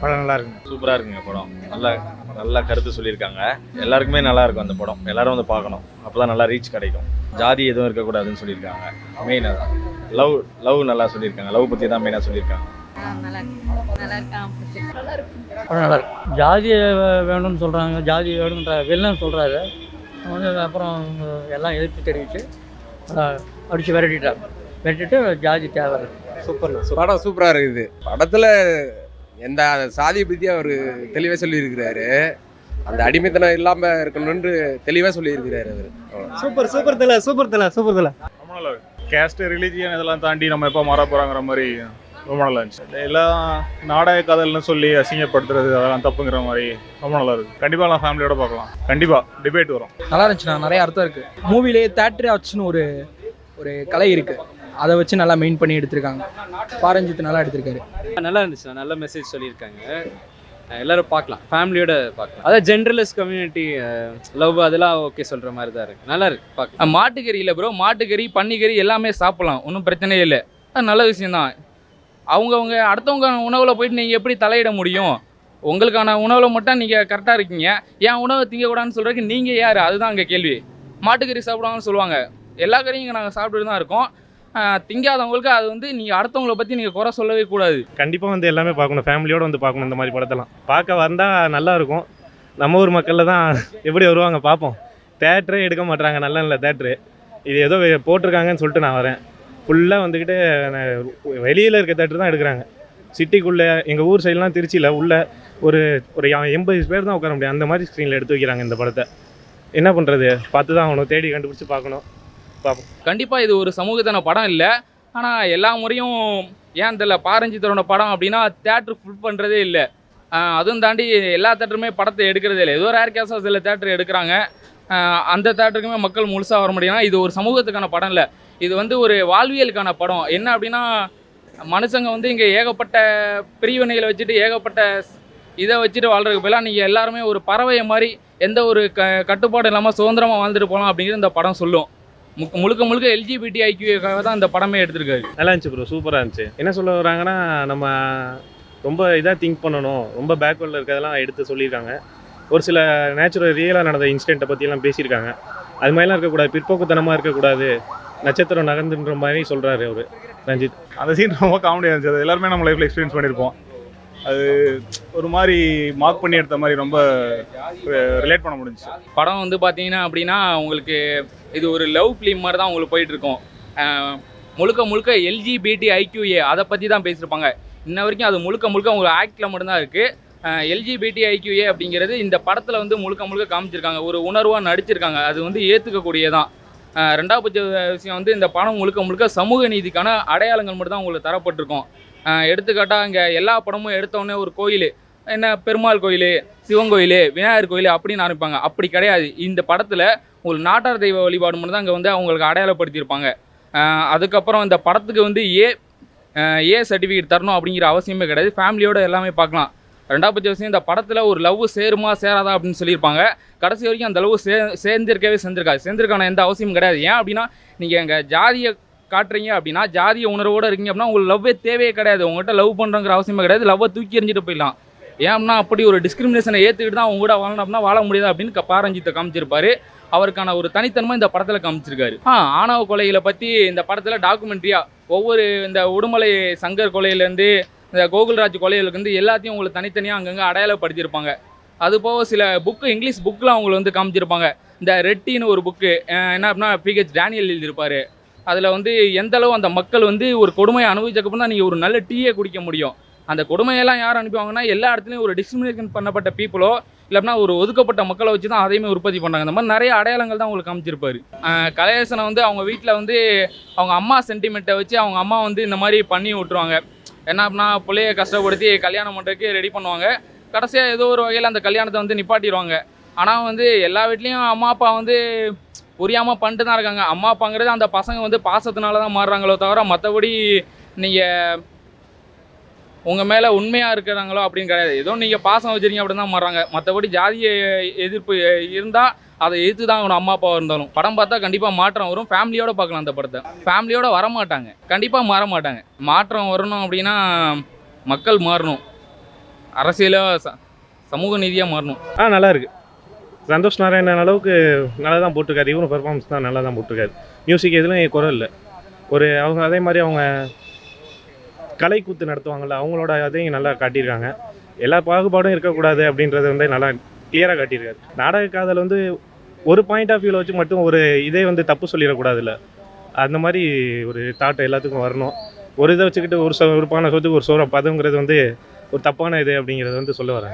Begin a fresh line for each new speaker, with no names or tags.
படம் நல்லா இருக்குங்க.
சூப்பராக இருக்குங்க படம். நல்லா கருத்து சொல்லியிருக்காங்க. எல்லாருக்குமே நல்லா இருக்கும் அந்த படம். எல்லாரும் வந்து பார்க்கணும். அப்போ தான் நல்லா ரீச் கிடைக்கும். ஜாதி எதுவும் இருக்கக்கூடாதுன்னு சொல்லியிருக்காங்க. மெயினாக தான் லவ் நல்லா சொல்லியிருக்காங்க. லவ் பற்றி தான் மெயினாக சொல்லியிருக்காங்க.
படம் நல்லா இருக்கு. ஜாதியை வேணும்னு சொல்கிறாங்க, ஜாதி வேணுன்ற வில்லன் சொல்கிறாரு. அப்புறம் எல்லாம் எதிர்த்து தெரிவித்து அடித்து விரட்டிட்டு ஜாதி தேவை.
சூப்பர்ண்ணா. படம் சூப்பராக இருக்குது. படத்தில் எந்த சாதியை பற்றி அவர் தெளிவாக சொல்லியிருக்கிறாரு. அந்த அடிமைத்தனம் இல்லாமல் இருக்கணும்னு தெளிவாக சொல்லியிருக்கிறாரு அவர்.
சூப்பர் தலை.
ரொம்ப நல்லா இருக்கு. கேஸ்ட் ரிலீஜியன் இதெல்லாம் தாண்டி நம்ம எப்போ மாற போகிறாங்கிற மாதிரி ரொம்ப நல்லா இருந்துச்சு. எல்லாம் நாடக கதைன்னு சொல்லி அசிங்கப்படுத்துறது அதெல்லாம் தப்புங்கிற மாதிரி ரொம்ப நல்லா இருக்கு. கண்டிப்பாக நான் ஃபேமிலியோட பார்க்கலாம். கண்டிப்பாக டிபேட் வரும்.
நல்லா இருந்துச்சுண்ணா. நிறைய அர்த்தம் இருக்குது. மூவிலே தேட்டர் ஆச்சுன்னு ஒரு கலை இருக்குது. அதை வச்சு நல்லா மெயின் பண்ணி எடுத்திருக்காங்க. பாரஞ்சித் நல்லா எடுத்திருக்காரு.
நல்லா இருந்துச்சுண்ணா. நல்ல மெசேஜ் சொல்லியிருக்காங்க. எல்லோரும் பார்க்கலாம், ஃபேமிலியோட பார்க்கலாம். அதாவது ஜென்ரலிஸ்ட் கம்யூனிட்டி லவ் அதெல்லாம் ஓகே சொல்கிற மாதிரி தான் இருக்குது. நல்லா இருக்குது பார்க்கலாம்.
மாட்டுக்கறி இல்லை ப்ரோ, மாட்டுக்கறி பன்னிக்கறி எல்லாமே சாப்பிட்லாம், ஒன்றும் பிரச்சனையே இல்லை. அது நல்ல விஷயந்தான். அவங்கவுங்க அடுத்தவங்க உணவில் போயிட்டு நீங்கள் எப்படி தலையிட முடியும்? உங்களுக்கான உணவில் மட்டும் நீங்கள் கரெக்டாக இருக்கீங்க. ஏன் உணவை திங்கக்கூடாதுன்னு சொல்கிறதுக்கு நீங்கள் யார்? அதுதான் அங்கே கேள்வி. மாட்டுக்கறி சாப்பிடுவாங்கன்னு சொல்லுவாங்க. எல்லா கறியும் இங்கே நாங்கள் சாப்பிட்டுட்டு தான் இருக்கோம். திங்காதவங்களுக்கு அது வந்து நீங்கள் அடுத்தவங்களை பற்றி நீங்கள் குறை சொல்லவே கூடாது.
கண்டிப்பாக வந்து எல்லாமே பார்க்கணும். ஃபேமிலியோடு வந்து பார்க்கணும். இந்த மாதிரி படத்தெல்லாம் பார்க்க வந்தால் நல்லா இருக்கும். நம்ம ஊர் மக்களில் தான் எப்படி வருவாங்க பார்ப்போம். தேட்டரே எடுக்க மாட்டுறாங்க. நல்ல தேட்டரு இது ஏதோ போட்டிருக்காங்கன்னு சொல்லிட்டு நான் வரேன். ஃபுல்லாக வந்துக்கிட்டு வெளியில் இருக்க தேட்டர் தான் எடுக்கிறாங்க. சிட்டிக்குள்ளே எங்கள் ஊர் சைட்லாம் திருச்சியில் உள்ள ஒரு 80 பேர் தான் உட்கார முடியும். அந்த மாதிரி ஸ்க்ரீனில் எடுத்து வைக்கிறாங்க இந்த படத்தை. என்ன பண்ணுறது? பார்த்து தான் ஆகணும். தேடி கண்டுபிடிச்சி பார்க்கணும். பார்ப்போம்.
கண்டிப்பாக இது ஒரு சமூகத்தான படம் இல்லை. ஆனால் எல்லா முறையும் ஏன் தெரியல, பாரஞ்சித்தரோட படம் அப்படின்னா தேட்டர் ஃபுல் பண்ணுறதே இல்லை. அதுவும் தாண்டி எல்லா தேட்டருமே படத்தை எடுக்கிறதே இல்லை. ஏதோ ரேர் கேஸாக சில தேட்டர் எடுக்கிறாங்க. அந்த தேட்டருக்குமே மக்கள் முழுசாக வர முடியும்னா இது ஒரு சமூகத்துக்கான படம் இல்லை. இது வந்து ஒரு வாழ்வியலுக்கான படம். என்ன அப்படின்னா, மனுஷங்க வந்து இங்கே ஏகப்பட்ட பிரிவினைகளை வச்சுட்டு ஏகப்பட்ட இதை வச்சுட்டு வாழ்றதுக்கு பதிலாக நீங்கள் எல்லாருமே ஒரு பறவையை மாதிரி எந்த ஒரு கட்டுப்பாடு இல்லாமல் சுதந்திரமாக வாழ்ந்துட்டு போகலாம் அப்படிங்கிறது இந்த படம் சொல்லும். முழுக்க LGBTIQ தான் இந்த படமே எடுத்திருக்காரு.
நல்லா இருந்துச்சு ப்ரோ. சூப்பராக இருந்துச்சு. என்ன சொல்ல வராங்கன்னா, நம்ம ரொம்ப இதாக திங்க் பண்ணணும். ரொம்ப பேக்வேர்டில் இருக்கிறதெல்லாம் எடுத்து சொல்லியிருக்காங்க. ஒரு சில நேச்சுரல் ரியலாக நடந்த இன்சிடெண்ட்டை பற்றியெல்லாம் பேசியிருக்காங்க. அது மாதிரிலாம் இருக்கக்கூடாது. பிற்போக்குத்தனமாக இருக்கக்கூடாது. நட்சத்திரம் நகர்ந்துன்ற மாதிரி சொல்கிறாரு அவர் ரஞ்சித்.
அந்த சீன் ரொம்ப காமெடியாக இருந்துச்சு. அது எல்லாருமே நம்ம லைஃப்பில் எக்ஸ்பீரியன்ஸ் பண்ணியிருப்போம். அது ஒரு மாதிரி மார்க் பண்ணி எடுத்த மாதிரி ரொம்ப ரிலேட் பண்ண முடிஞ்சிச்சு.
படம் வந்து பார்த்தீங்கன்னா அப்படின்னா உங்களுக்கு இது ஒரு லவ் ஃபிலிம் மாதிரி தான் உங்களுக்கு போயிட்டுருக்கோம். முழுக்க LGBTIQA அதை பற்றி தான் பேசியிருப்பாங்க. இன்ன வரைக்கும் அது முழுக்க உங்களுக்கு ஆக்டில் மட்டும்தான் இருக்குது. LGBTIQA அப்படிங்கிறது இந்த படத்தில் வந்து முழுக்க காமிச்சிருக்காங்க. ஒரு உணர்வாக நடிச்சிருக்காங்க. அது வந்து ஏற்றுக்கக்கூடியதான். ரெண்டாவது பட்ச விஷயம் வந்து இந்த படம் முழுக்க சமூக நீதிக்கான அடையாளங்கள் மட்டும் தான் உங்களுக்கு தரப்பட்டிருக்கும். எடுத்துக்காட்டால் இங்கே எல்லா படமும் எடுத்தோடனே ஒரு கோயில், என்ன பெருமாள் கோயில், சிவன் கோயில், விநாயகர் கோயில் அப்படின்னு ஆரம்பிப்பாங்க. அப்படி கிடையாது. இந்த படத்தில் ஒரு நாட்டார் தெய்வ வழிபாடு மட்டும் தான் இங்கே வந்து அவங்களுக்கு அடையாளப்படுத்தியிருப்பாங்க. அதுக்கப்புறம் இந்த படத்துக்கு வந்து ஏ சர்டிஃபிகேட் தரணும் அப்படிங்கிற அவசியமே கிடையாது. ஃபேமிலியோடு எல்லாமே பார்க்கலாம். ரெண்டாவது பட்ச விஷயம், இந்த படத்தில் ஒரு லவ் சேருமா சேராதா அப்படின்னு சொல்லியிருப்பாங்க. கடைசி வரைக்கும் அந்த லவ் சேர்ந்திருக்கான எந்த அவசியமும் கிடையாது. ஏன் அப்படின்னா, நீங்கள் எங்கள் ஜாதியை காட்டுறீங்க அப்படின்னா, ஜாதிய உணர்வோடு இருக்கீங்க அப்படின்னா உங்களுக்கு லவ்வே தேவையே கிடையாது. உங்கள்கிட்ட லவ் பண்ணுறங்கிற அவசியமே கிடையாது. லவ்வை தூக்கி எறிஞ்சிட்டு போயிடலாம். ஏன் அப்படின்னா, அப்படி ஒரு டிஸ்கிரிமினேஷனை ஏற்றுக்கிட்டு தான் அவங்க கூட வாழணும் அப்படின்னா வாழ முடியாது அப்படின்னு பாரஞ்சித்தை காமிச்சிருப்பாரு. அவருக்கான ஒரு தனித்தன்மை இந்த படத்தில் காமிச்சிருக்காரு. ஆணவ கொலைகளை பற்றி இந்த படத்தில் டாக்குமெண்ட்ரியாக ஒவ்வொரு இந்த உடுமலை சங்கர் கொலையிலேருந்து இந்த கோகுல்ராஜ் கொலைகளுக்கு வந்து எல்லாத்தையும் உங்களுக்கு தனித்தனியாக அங்கங்கே அடையாளப்படுத்தியிருப்பாங்க. அது போக சில இங்கிலீஷ் புக்கில் அவங்களை வந்து காமிச்சிருப்பாங்க. இந்த ரெட்டின்னு ஒரு புக்கு என்ன அப்படின்னா PH டேனியல் எழுதியிருப்பார். அதில் வந்து எந்தளவு அந்த மக்கள் வந்து ஒரு கொடுமையை அனுபவிச்சக்கப்புறம் தான் நீங்கள் ஒரு நல்ல டீயே குடிக்க முடியும். அந்த கொடுமையெல்லாம் யார் அனுப்புவாங்கன்னா, எல்லா இடத்துலையும் ஒரு டிஸ்கிரிமினேஷன் பண்ணப்பட்ட பீப்புளோ இல்லைன்னா ஒரு ஒதுக்கப்பட்ட மக்களை வச்சு தான் அதையுமே உற்பத்தி பண்ணாங்க. இந்த மாதிரி நிறைய அடையாளங்கள் தான் உங்களுக்கு காமிச்சிருப்பாரு. கலையரசனை வந்து அவங்க வீட்டில் வந்து அவங்க அம்மா சென்டிமெண்ட்டை வச்சு அவங்க அம்மா வந்து இந்த மாதிரி பண்ணி விட்டுருவாங்க. என்ன அப்படின்னா, பிள்ளைய கஷ்டப்படுத்தி கல்யாணம் பண்ணுறதுக்கு ரெடி பண்ணுவாங்க. கடைசியாக ஏதோ ஒரு வகையில் அந்த கல்யாணத்தை வந்து நிப்பாட்டிடுவாங்க. ஆனால் வந்து எல்லா வீட்லேயும் அம்மா அப்பா வந்து புரியாமல் பண்ணிட்டு தான் இருக்காங்க. அம்மா அப்பாங்கிறது அந்த பசங்க வந்து பாசத்தினால தான் மாறுறாங்களோ தவிர மற்றபடி நீங்கள் உங்கள் மேலே உண்மையாக இருக்கிறாங்களோ அப்படின்னு கிடையாது. ஏதோ நீங்கள் பாசம் வச்சுருக்கீங்க அப்படின்னு தான் மாறுறாங்க. மற்றபடி ஜாதிய எதிர்ப்பு இருந்தால் அதை எதிர்த்து தான் அவனோட அம்மா அப்பாவாக இருந்தாலும் படம் பார்த்தா கண்டிப்பாக மாற்றம் வரும். ஃபேமிலியோடு பார்க்கலாம் அந்த படத்தை. ஃபேமிலியோடு வரமாட்டாங்க, கண்டிப்பாக மாற மாட்டாங்க. மாற்றம் வரணும் அப்படின்னா மக்கள் மாறணும். அரசியலாக சமூக நீதியாக மாறணும்.
நல்லா இருக்கு. சந்தோஷ் நாராயணன் அளவுக்கு நல்லா தான் போட்டிருக்காரு. இவரும் பெர்ஃபார்மன்ஸ் தான் நல்லா தான் போட்டிருக்காரு. மியூசிக் எதுவும் குறை இல்லை. அவங்க அதே மாதிரி அவங்க கலைக்கூத்து நடத்துவாங்கள்ல, அவங்களோட அதையும் நல்லா காட்டியிருக்காங்க. எல்லா பாகுபாடும் இருக்கக்கூடாது அப்படின்றத வந்து நல்லா கிளியராக காட்டியிருக்காரு. நாடக காதல் வந்து ஒரு பாயிண்ட் ஆஃப் வியூவில் வச்சு மட்டும் ஒரு இதே வந்து தப்பு சொல்லிடக்கூடாதுல்ல, அந்த மாதிரி ஒரு தாட் எல்லாத்துக்கும் வரணும். ஒரு இதை வச்சுக்கிட்டு ஒரு பானை சொத்துக்கு ஒரு சோற பதங்கிறது வந்து ஒரு தப்பான இது அப்படிங்கிறது வந்து சொல்ல வராங்க.